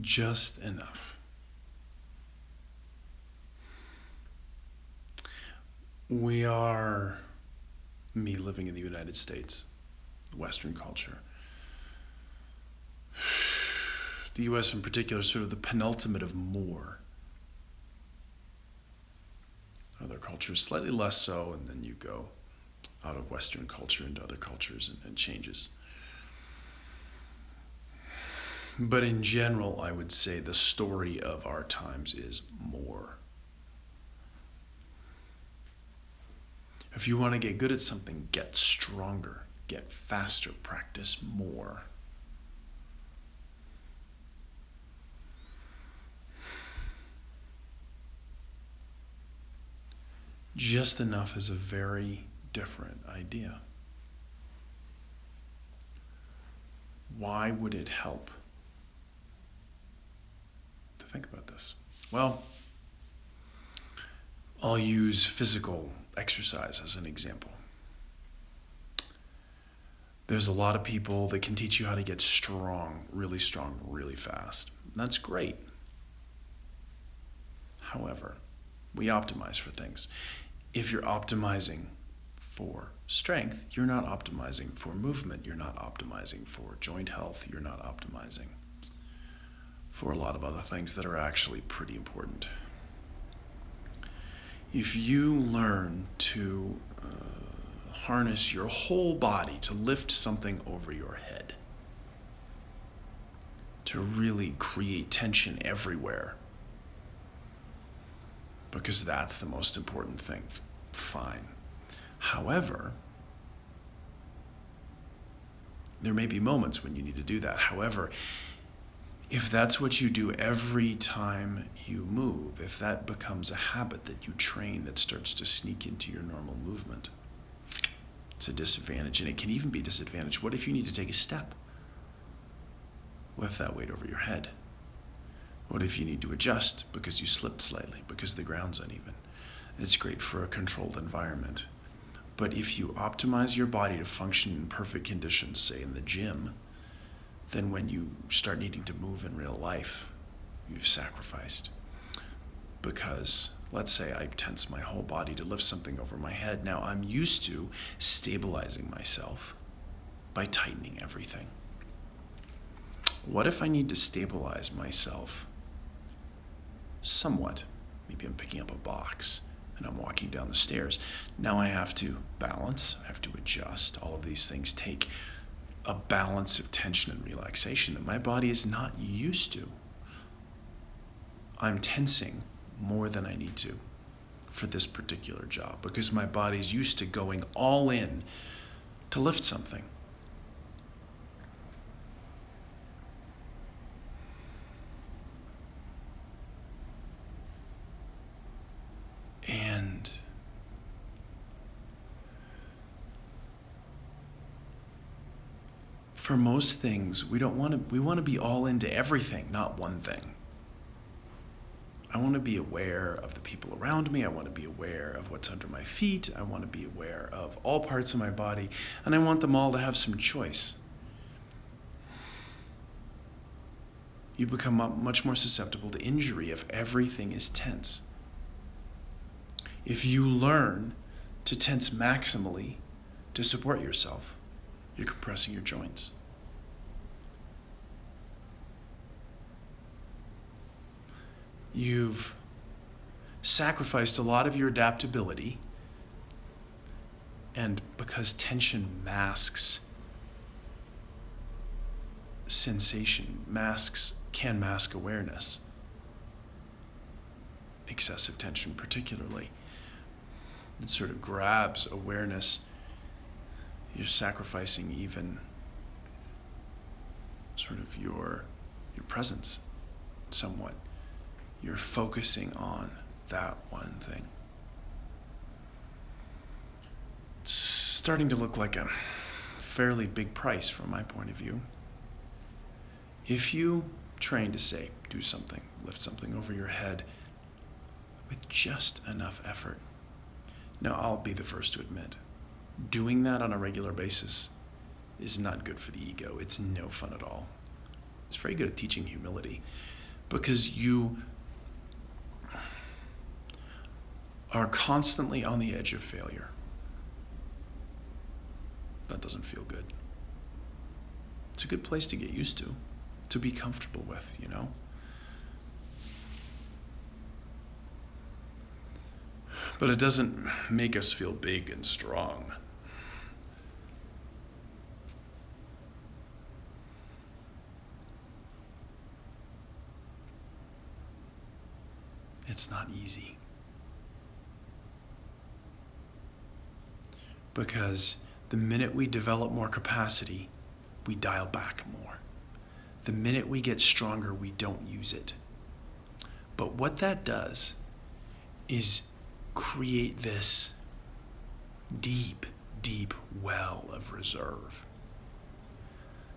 Just enough. We are, me living in the United States, Western culture. The US in particular is sort of the penultimate of more. Other cultures slightly less so, and then you go out of Western culture into other cultures and changes. But in general, I would say the story of our times is more. If you want to get good at something, get stronger, get faster, practice more. Just enough is a very different idea. Why would it help to think about this? Well, I'll use physical exercise as an example. There's a lot of people that can teach you how to get strong, really fast. That's great. However, we optimize for things. If you're optimizing for strength, you're not optimizing for movement, you're not optimizing for joint health, you're not optimizing for a lot of other things that are actually pretty important. If you learn to harness your whole body to lift something over your head, to really create tension everywhere, because that's the most important thing, fine. However, there may be moments when you need to do that. However, if that's what you do every time you move, if that becomes a habit that you train that starts to sneak into your normal movement, it's a disadvantage. And it can even be a disadvantage. What if you need to take a step with that weight over your head? What if you need to adjust because you slipped slightly, because the ground's uneven? It's great for a controlled environment. But if you optimize your body to function in perfect conditions, say in the gym, then when you start needing to move in real life, you've sacrificed. Because let's say I tense my whole body to lift something over my head. Now I'm used to stabilizing myself by tightening everything. What if I need to stabilize myself somewhat? Maybe I'm picking up a box and I'm walking down the stairs. Now I have to balance, I have to adjust. All of these things take a balance of tension and relaxation that my body is not used to. I'm tensing more than I need to for this particular job because my body's used to going all in to lift something. And for most things, we want to be all into everything, not one thing. I want to be aware of the people around me. I want to be aware of what's under my feet. I want to be aware of all parts of my body, and I want them all to have some choice. You become much more susceptible to injury if everything is tense. If you learn to tense maximally to support yourself, you're compressing your joints. You've sacrificed a lot of your adaptability, and because tension masks sensation, can mask awareness, excessive tension particularly. It sort of grabs awareness. You're sacrificing even sort of your presence somewhat. You're focusing on that one thing. It's starting to look like a fairly big price from my point of view. If you train to say, do something, lift something over your head with just enough effort. Now, I'll be the first to admit, doing that on a regular basis is not good for the ego. It's no fun at all. It's very good at teaching humility, because you are constantly on the edge of failure. That doesn't feel good. It's a good place to get used to be comfortable with, you know? But it doesn't make us feel big and strong. It's not easy. Because the minute we develop more capacity, we dial back more. The minute we get stronger, we don't use it. But what that does is create this deep, deep well of reserve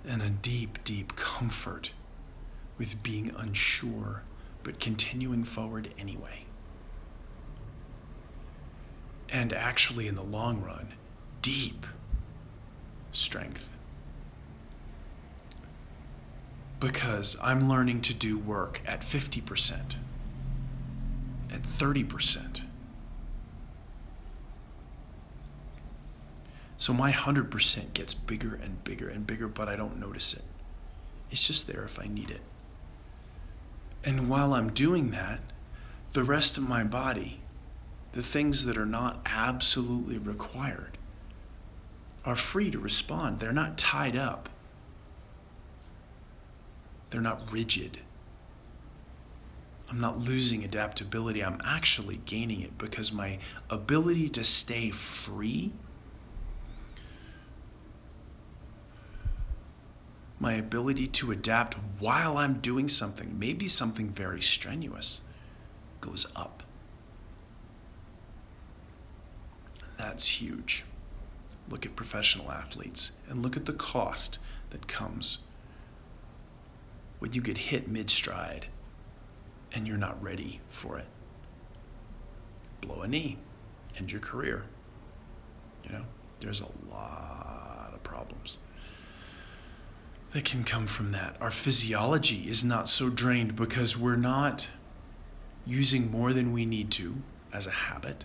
and a deep, deep comfort with being unsure, but continuing forward anyway. And actually, in the long run, deep strength. Because I'm learning to do work at 50%, at 30%. So my 100% gets bigger and bigger and bigger, but I don't notice it. It's just there if I need it. And while I'm doing that, the rest of my body, the things that are not absolutely required, are free to respond. They're not tied up. They're not rigid. I'm not losing adaptability. I'm actually gaining it, because my ability to stay free, my ability to adapt while I'm doing something, maybe something very strenuous, goes up. That's huge. Look at professional athletes and look at the cost that comes when you get hit mid-stride and you're not ready for it. Blow a knee, end your career. You know, there's a lot of problems that can come from that. Our physiology is not so drained because we're not using more than we need to as a habit.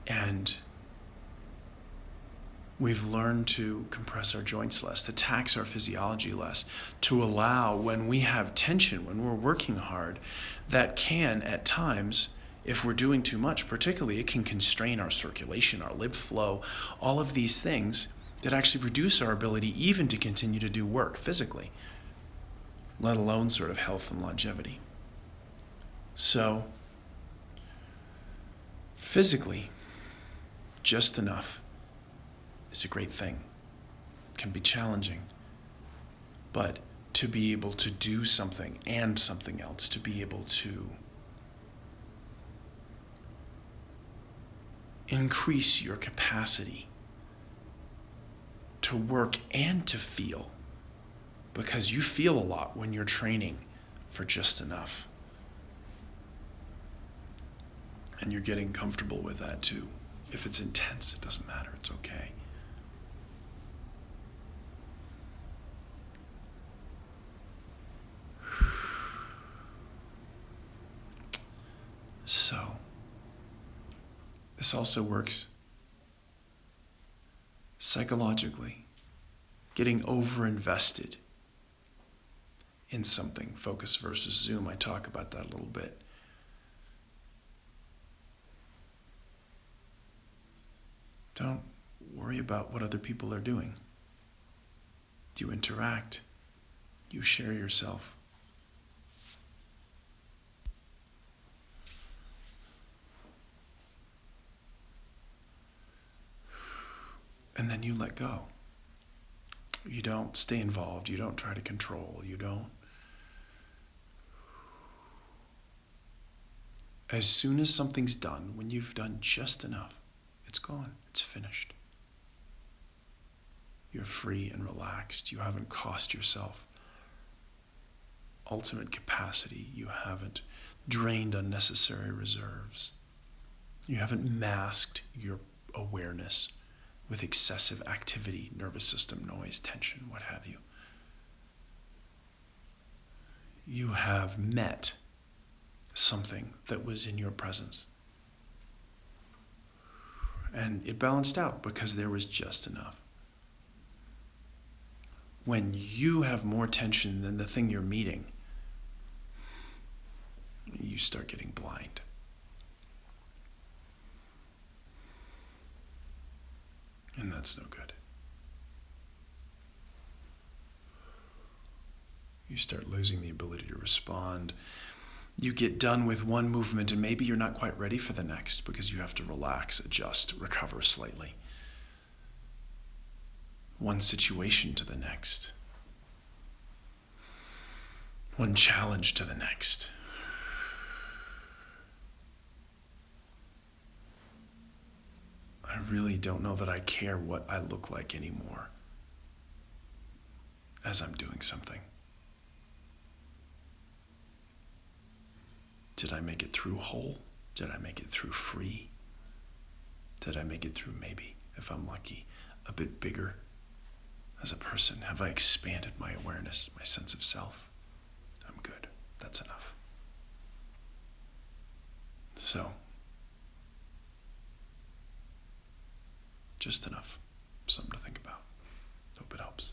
And we've learned to compress our joints less, to tax our physiology less, to allow, when we have tension, when we're working hard, that can, at times, if we're doing too much, particularly, it can constrain our circulation, our lymph flow, all of these things that actually reduce our ability even to continue to do work physically, let alone sort of health and longevity. So, physically, just enough is a great thing. It can be challenging, but to be able to do something and something else, to be able to increase your capacity to work and to feel, because you feel a lot when you're training for just enough. And you're getting comfortable with that too. If it's intense, it doesn't matter, it's okay. So, this also works psychologically. Getting over-invested in something, focus versus zoom, I talk about that a little bit. Don't worry about what other people are doing. You interact, you share yourself. And then you let go. You don't stay involved, you don't try to control, you don't. As soon as something's done, when you've done just enough, it's gone, it's finished. You're free and relaxed. You haven't cost yourself ultimate capacity. You haven't drained unnecessary reserves. You haven't masked your awareness with excessive activity, nervous system noise, tension, what have you. You have met something that was in your presence. And it balanced out because there was just enough. When you have more tension than the thing you're meeting, you start getting blind. And that's no good. You start losing the ability to respond. You get done with one movement and maybe you're not quite ready for the next because you have to relax, adjust, recover slightly. One situation to the next. One challenge to the next. I really don't know that I care what I look like anymore as I'm doing something. Did I make it through whole? Did I make it through free? Did I make it through maybe, if I'm lucky, a bit bigger as a person? Have I expanded my awareness, my sense of self? I'm good. That's enough. So, just enough. Something to think about. Hope it helps.